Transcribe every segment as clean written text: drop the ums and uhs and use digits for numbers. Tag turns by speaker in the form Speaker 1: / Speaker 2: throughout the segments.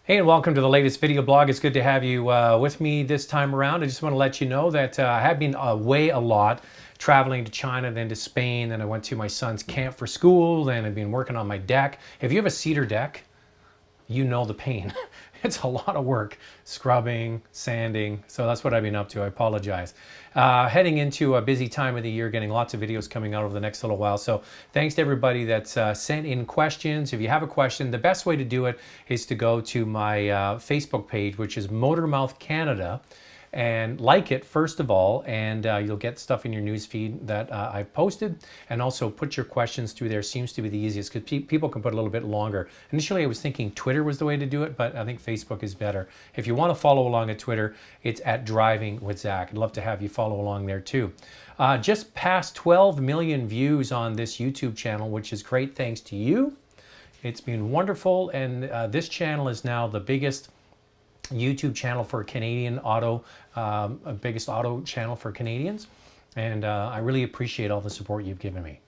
Speaker 1: Hey, and welcome to the latest video blog. It's good to have you with me this time around. I just want to let you know that I have been away a lot, traveling to China, then to Spain, then I went to my son's camp for school, then I've been working on my deck. If you have a cedar deck, you know the pain. It's a lot of work, scrubbing, sanding. So that's what I've been up to. I apologize. Heading into a busy time of the year, getting lots of videos coming out over the next little while. So thanks to everybody that's sent in questions. If you have a question, the best way to do it is to go to my Facebook page, which is Motormouth Canada, and like it first of all, and you'll get stuff in your news feed that I've posted, and also put your questions through there. Seems to be the easiest because people can put a little bit longer. Initially I was thinking Twitter was the way to do it, but I think Facebook is better. If you want to follow along at Twitter, it's at Driving with Zack. I'd love to have you follow along there too. Just past 12 million views on this YouTube channel, which is great thanks to you. It's been wonderful, and this channel is now the biggest YouTube channel for Canadian auto, biggest auto channel for Canadians, and I really appreciate all the support you've given me.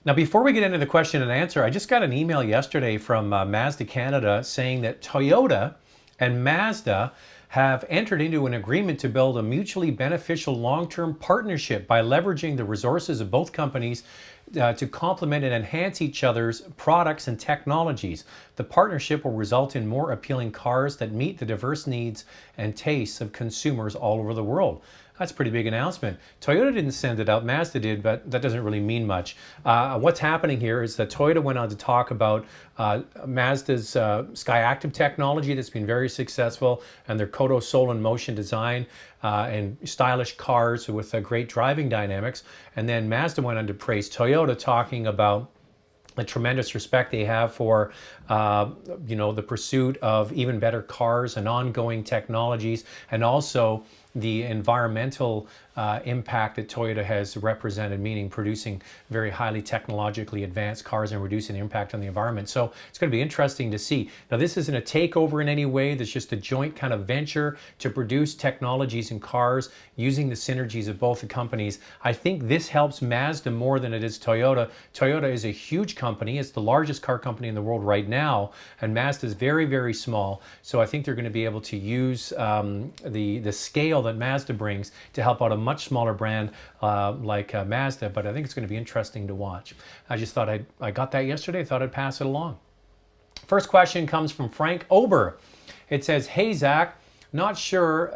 Speaker 1: Now, before we get into the question and answer, I just got an email yesterday from Mazda Canada saying that Toyota and Mazda have entered into an agreement to build a mutually beneficial long-term partnership by leveraging the resources of both companies to complement and enhance each other's products and technologies. The partnership will result in more appealing cars that meet the diverse needs and tastes of consumers all over the world. That's a pretty big announcement. Toyota didn't send it out, Mazda did, but that doesn't really mean much. What's happening here is that Toyota went on to talk about Mazda's SkyActiv technology that's been very successful, and their Kodo Soul and Motion design and stylish cars with great driving dynamics. And then Mazda went on to praise Toyota, talking about the tremendous respect they have for the pursuit of even better cars and ongoing technologies, and also the environmental impact that Toyota has represented, meaning producing very highly technologically advanced cars and reducing the impact on the environment. So it's going to be interesting to see. Now, this isn't a takeover in any way. There's just a joint kind of venture to produce technologies in cars using the synergies of both the companies. I think this helps Mazda more than it is Toyota. Toyota is a huge company. It's the largest car company in the world right now, and Mazda is very, very small. So I think they're going to be able to use the scale that Mazda brings to help out a much smaller brand like Mazda, but I think it's going to be interesting to watch. I just thought I got that yesterday. I thought I'd pass it along. First question comes from Frank Ober. It says, "Hey Zach, not sure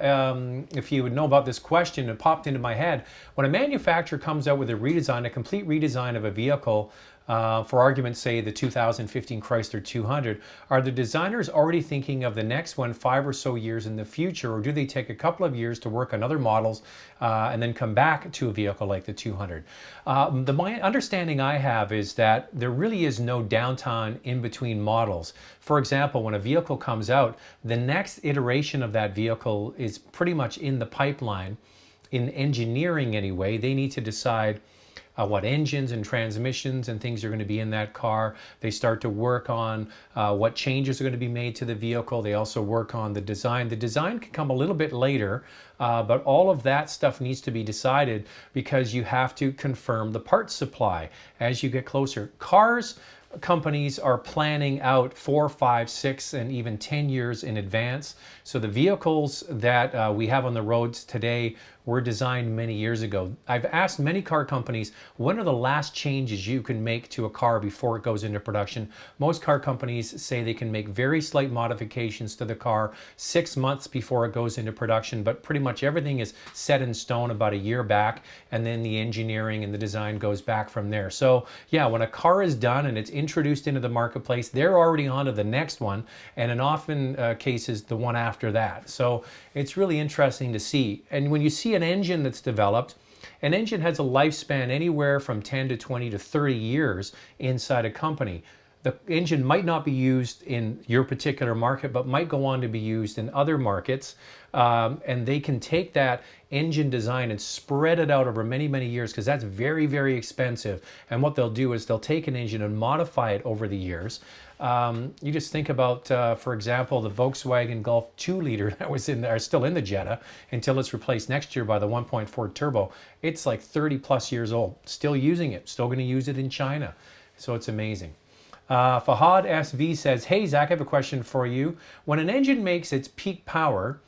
Speaker 1: if you would know about this question. It popped into my head. When a manufacturer comes out with a complete redesign of a vehicle, for argument's sake, the 2015 Chrysler 200, are the designers already thinking of the next one 5 or so years in the future, or do they take a couple of years to work on other models and then come back to a vehicle like the 200? My understanding I have is that there really is no downtime in between models. For example, when a vehicle comes out, the next iteration of that vehicle is pretty much in the pipeline. In engineering anyway, they need to decide what engines and transmissions and things are going to be in that car. They start to work on what changes are going to be made to the vehicle. They also work on the design. The design can come a little bit later, but all of that stuff needs to be decided because you have to confirm the parts supply as you get closer. Cars companies are planning out 4, 5, 6, and even 10 years in advance. So the vehicles that we have on the roads today were designed many years ago. I've asked many car companies, when are the last changes you can make to a car before it goes into production? Most car companies say they can make very slight modifications to the car 6 months before it goes into production, but pretty much everything is set in stone about a year back, and then the engineering and the design goes back from there. So yeah, when a car is done and it's introduced into the marketplace, they're already on to the next one, and in often cases the one after that. So it's really interesting to see. And when you see an engine that's developed, an engine has a lifespan anywhere from 10 to 20 to 30 years inside a company. The engine might not be used in your particular market, but might go on to be used in other markets. And they can take that engine design and spread it out over many, many years, because that's very, very expensive. And what they'll do is they'll take an engine and modify it over the years. You just think about, for example, the Volkswagen Golf 2-liter that was in there, still in the Jetta, until it's replaced next year by the 1.4 turbo. It's like 30 plus years old, still using it, still going to use it in China. So it's amazing. Fahad SV says, hey, Zach, I have a question for you. When an engine makes its peak power,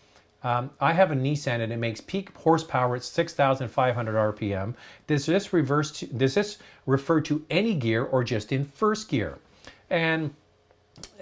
Speaker 1: I have a Nissan and it makes peak horsepower at 6,500 RPM. Does this refer to any gear or just in first gear? And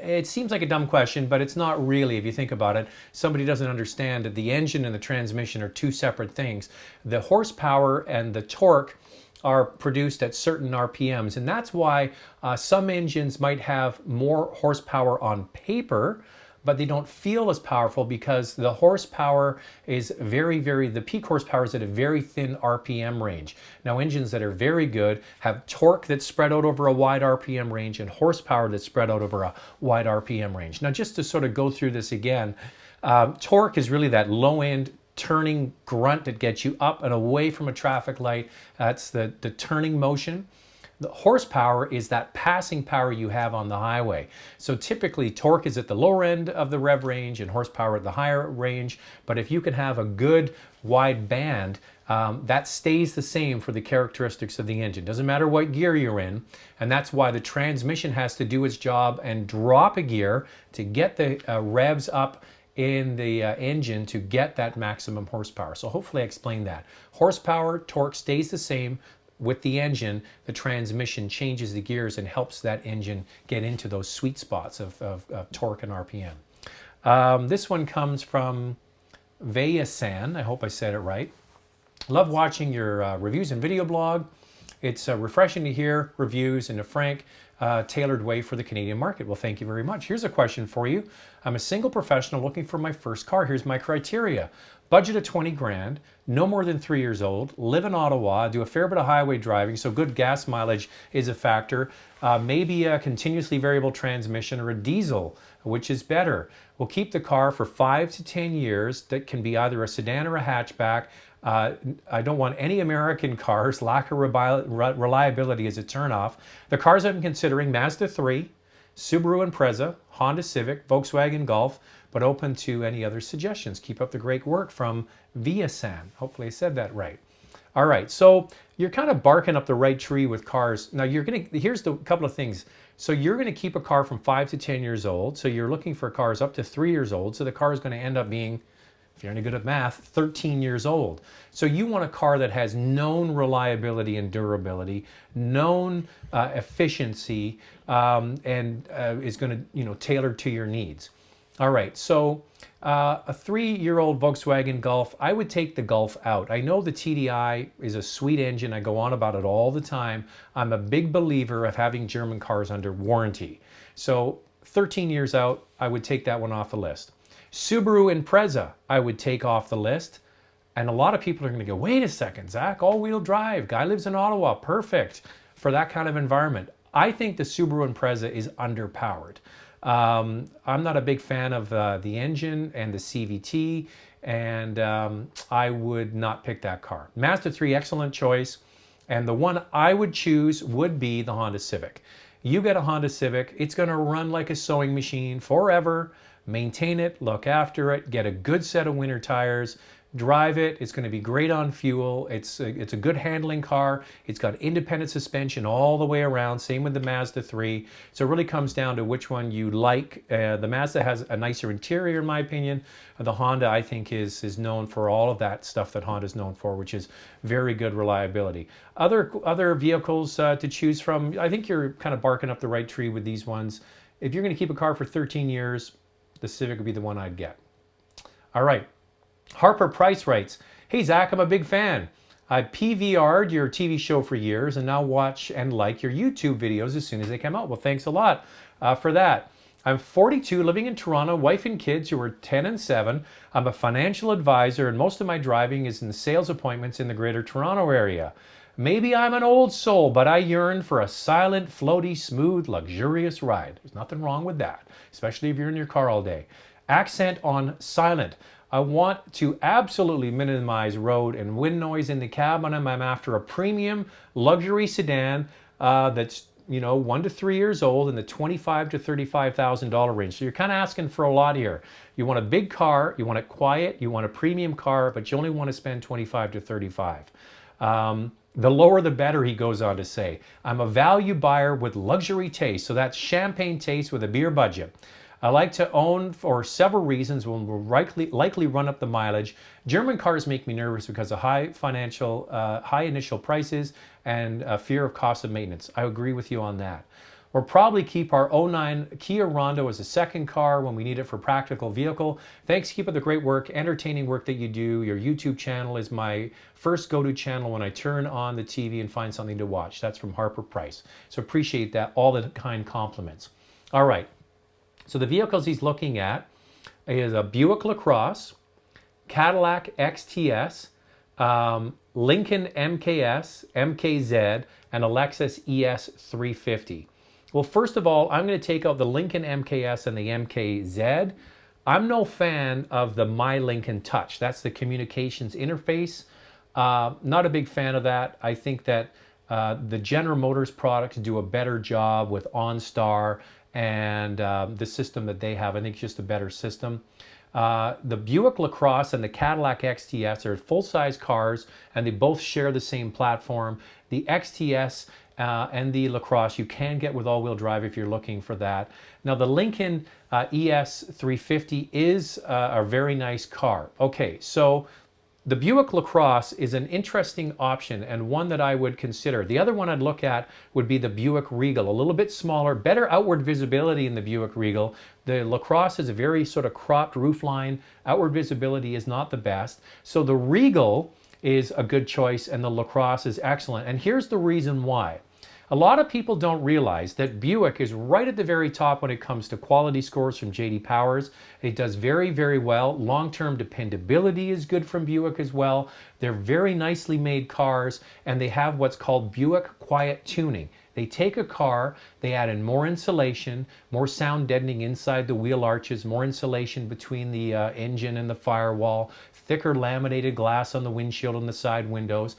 Speaker 1: it seems like a dumb question, but it's not really if you think about it. Somebody doesn't understand that the engine and the transmission are two separate things. The horsepower and the torque are produced at certain RPMs, and that's why some engines might have more horsepower on paper, but they don't feel as powerful because the horsepower is the peak horsepower is at a very thin RPM range. Now, engines that are very good have torque that's spread out over a wide RPM range and horsepower that's spread out over a wide RPM range. Now, just to sort of go through this again, torque is really that low end turning grunt that gets you up and away from a traffic light. That's the turning motion. The horsepower is that passing power you have on the highway. So typically torque is at the lower end of the rev range and horsepower at the higher range. But if you can have a good wide band, that stays the same for the characteristics of the engine. Doesn't matter what gear you're in. And that's why the transmission has to do its job and drop a gear to get the revs up in the engine to get that maximum horsepower. So hopefully I explained that. Horsepower, torque stays the same. With the engine, the transmission changes the gears and helps that engine get into those sweet spots of torque and RPM. This one comes from Veyasan. I hope I said it right. Love watching your reviews and video blog. It's refreshing to hear reviews in a frank, tailored way for the Canadian market. Well, thank you very much. Here's a question for you. I'm a single professional looking for my first car. Here's my criteria. Budget of 20 grand, no more than 3 years old, live in Ottawa, do a fair bit of highway driving, so good gas mileage is a factor. Maybe a continuously variable transmission or a diesel, which is better. We'll keep the car for 5 to 10 years. That can be either a sedan or a hatchback. I don't want any American cars. Lack of reliability is a turnoff. The cars I'm considering: Mazda 3, Subaru Impreza, Honda Civic, Volkswagen Golf, but open to any other suggestions. Keep up the great work, from Viasan. Hopefully I said that right. All right, so you're kind of barking up the right tree with cars. Now here's the couple of things. So you're gonna keep a car from 5 to 10 years old. So you're looking for cars up to 3 years old. So the car is gonna end up being, if you're any good at math, 13 years old. So you want a car that has known reliability and durability, known efficiency, and is going to tailor to your needs. All right, so a 3-year-old Volkswagen Golf, I would take the Golf out. I know the TDI is a sweet engine. I go on about it all the time. I'm a big believer of having German cars under warranty. So 13 years out, I would take that one off the list. Subaru Impreza, I would take off the list. And a lot of people are going to go, wait a second, Zach, all-wheel drive, guy lives in Ottawa, perfect for that kind of environment. I think the Subaru Impreza is underpowered. I'm not a big fan of the engine and the CVT, and I would not pick that car. Mazda 3, excellent choice. And the one I would choose would be the Honda Civic. You get a Honda Civic, it's going to run like a sewing machine forever. Maintain it, look after it, get a good set of winter tires, drive it. It's going to be great on fuel. It's a good handling car. It's got independent suspension all the way around. Same with the Mazda 3. So it really comes down to which one you like. The Mazda has a nicer interior, in my opinion. The Honda, I think, is known for all of that stuff that Honda's known for, which is very good reliability. Other vehicles to choose from, I think you're kind of barking up the right tree with these ones. If you're going to keep a car for 13 years, the Civic would be the one I'd get. All right. Harper Price writes, hey, Zach, I'm a big fan. I PVR'd your TV show for years and now watch and like your YouTube videos as soon as they come out. Well, thanks a lot for that. I'm 42, living in Toronto, wife and kids who are 10 and 7. I'm a financial advisor, and most of my driving is in sales appointments in the Greater Toronto area. Maybe I'm an old soul, but I yearn for a silent, floaty, smooth, luxurious ride. There's nothing wrong with that, especially if you're in your car all day. Accent on silent. I want to absolutely minimize road and wind noise in the cab, and I'm after a premium luxury sedan that's 1 to 3 years old in the $25,000 to $35,000 range. So you're kind of asking for a lot here. You want a big car, you want it quiet, you want a premium car, but you only want to spend $25,000 to $35,000. The lower the better, he goes on to say. I'm a value buyer with luxury taste. So that's champagne taste with a beer budget. I like to own for several reasons. Will likely run up the mileage. German cars make me nervous because of high initial prices and fear of cost of maintenance. I agree with you on that. We'll probably keep our '09 Kia Rondo as a second car when we need it for practical vehicle. Thanks, keep up the great work, entertaining work that you do. Your YouTube channel is my first go-to channel when I turn on the TV and find something to watch. That's from Harper Price. So appreciate that, all the kind compliments. All right, so the vehicles he's looking at is a Buick LaCrosse, Cadillac XTS, Lincoln MKS, MKZ, and a Lexus ES 350. Well, first of all, I'm going to take out the Lincoln MKS and the MKZ. I'm no fan of the My Lincoln Touch. That's the communications interface. Not a big fan of that. I think that the General Motors products do a better job with OnStar and the system that they have. I think it's just a better system. The Buick LaCrosse and the Cadillac XTS are full-size cars, and they both share the same platform. The XTS and the LaCrosse you can get with all-wheel drive if you're looking for that. Now the Lincoln ES 350 is a very nice car. Okay, so the Buick LaCrosse is an interesting option and one that I would consider. The other one I'd look at would be the Buick Regal, a little bit smaller, better outward visibility in the Buick Regal. The LaCrosse is a very sort of cropped roofline. Outward visibility is not the best. So the Regal is a good choice and the LaCrosse is excellent. And here's the reason why. A lot of people don't realize that Buick is right at the very top when it comes to quality scores from J.D. Powers. It does very, very well. Long-term dependability is good from Buick as well. They're very nicely made cars, and they have what's called Buick Quiet Tuning. They take a car, they add in more insulation, more sound deadening inside the wheel arches, more insulation between the engine and the firewall, thicker laminated glass on the windshield and the side windows.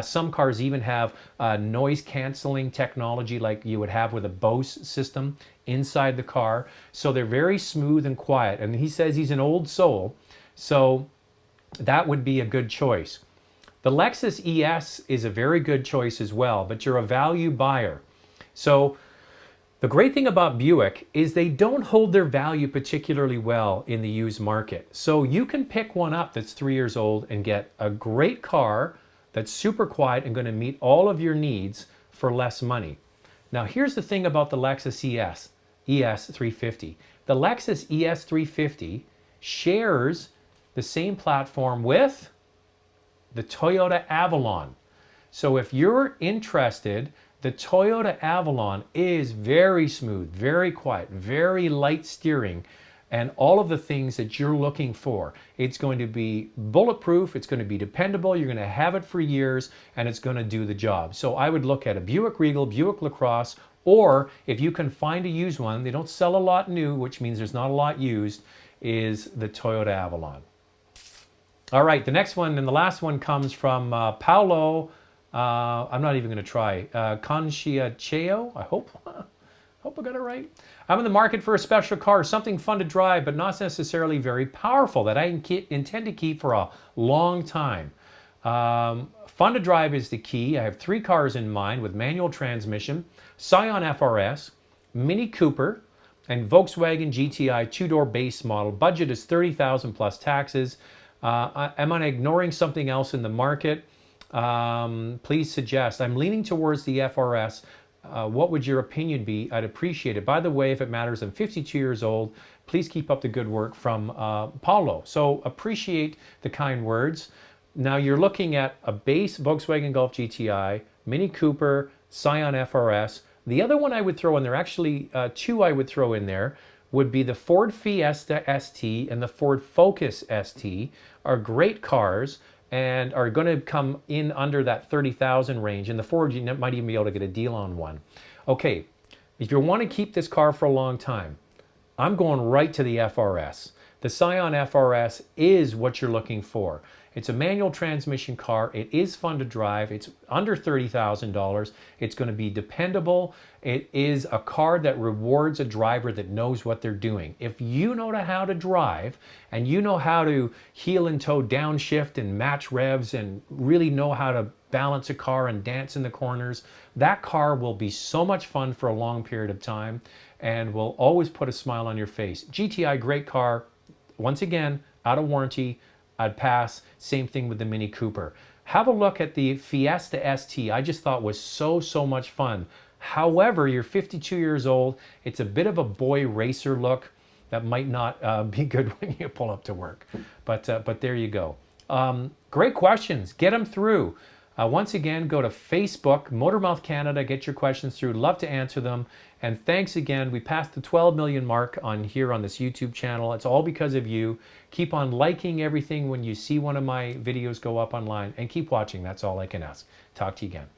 Speaker 1: Some cars even have noise canceling technology like you would have with a Bose system inside the car. So they're very smooth and quiet. And he says he's an old soul, so that would be a good choice. The Lexus ES is a very good choice as well, but you're a value buyer. So the great thing about Buick is they don't hold their value particularly well in the used market. So you can pick one up that's 3 years old and get a great car that's super quiet and going to meet all of your needs for less money. Now here's the thing about the Lexus ES 350. The Lexus ES 350 shares the same platform with the Toyota Avalon. So if you're interested, the Toyota Avalon is very smooth, very quiet, very light steering, and all of the things that you're looking for. It's going to be bulletproof, it's going to be dependable, you're going to have it for years, and it's going to do the job. So I would look at a Buick Regal, Buick LaCrosse, or if you can find a used one, they don't sell a lot new, which means there's not a lot used, is the Toyota Avalon. All right, the next one and the last one comes from Paolo, I'm not even going to try, Conciacheo, I hope I got it right. I'm in the market for a special car, something fun to drive, but not necessarily very powerful, that I intend to keep for a long time. Fun to drive is the key. I have 3 cars in mind with manual transmission, Scion FRS, Mini Cooper, and Volkswagen GTI 2-door base model. Budget is $30,000 plus taxes. Am I ignoring something else in the market? Please suggest. I'm leaning towards the FRS. What would your opinion be? I'd appreciate it. By the way, if it matters, I'm 52 years old. Please keep up the good work, from Paulo. So appreciate the kind words. Now you're looking at a base Volkswagen Golf GTI, Mini Cooper, Scion FRS. The other one I would throw in there, actually 2 I would throw in there, would be the Ford Fiesta ST and the Ford Focus ST. Are great cars and are going to come in under that 30,000 range. And the Ford, you might even be able to get a deal on one. Okay, if you want to keep this car for a long time, I'm going right to the FRS. The The Scion FRS is what you're looking for. It's a manual transmission car. It is fun to drive. It's under $30,000. It's going to be dependable. It is a car that rewards a driver that knows what they're doing. If you know how to drive and you know how to heel and toe downshift and match revs and really know how to balance a car and dance in the corners, that car will be so much fun for a long period of time and will always put a smile on your face. GTI, great car. Once again, out of warranty, I'd pass. Same thing with the Mini Cooper. Have a look at the Fiesta ST. I just thought was so much fun. However, you're 52 years old. It's a bit of a boy racer look that might not be good when you pull up to work. But there you go. Great questions. Get them through. Once again, go to Facebook, Motormouth Canada, get your questions through. Love to answer them. And thanks again. We passed the 12 million mark on this YouTube channel. It's all because of you. Keep on liking everything when you see one of my videos go up online, and keep watching. That's all I can ask. Talk to you again.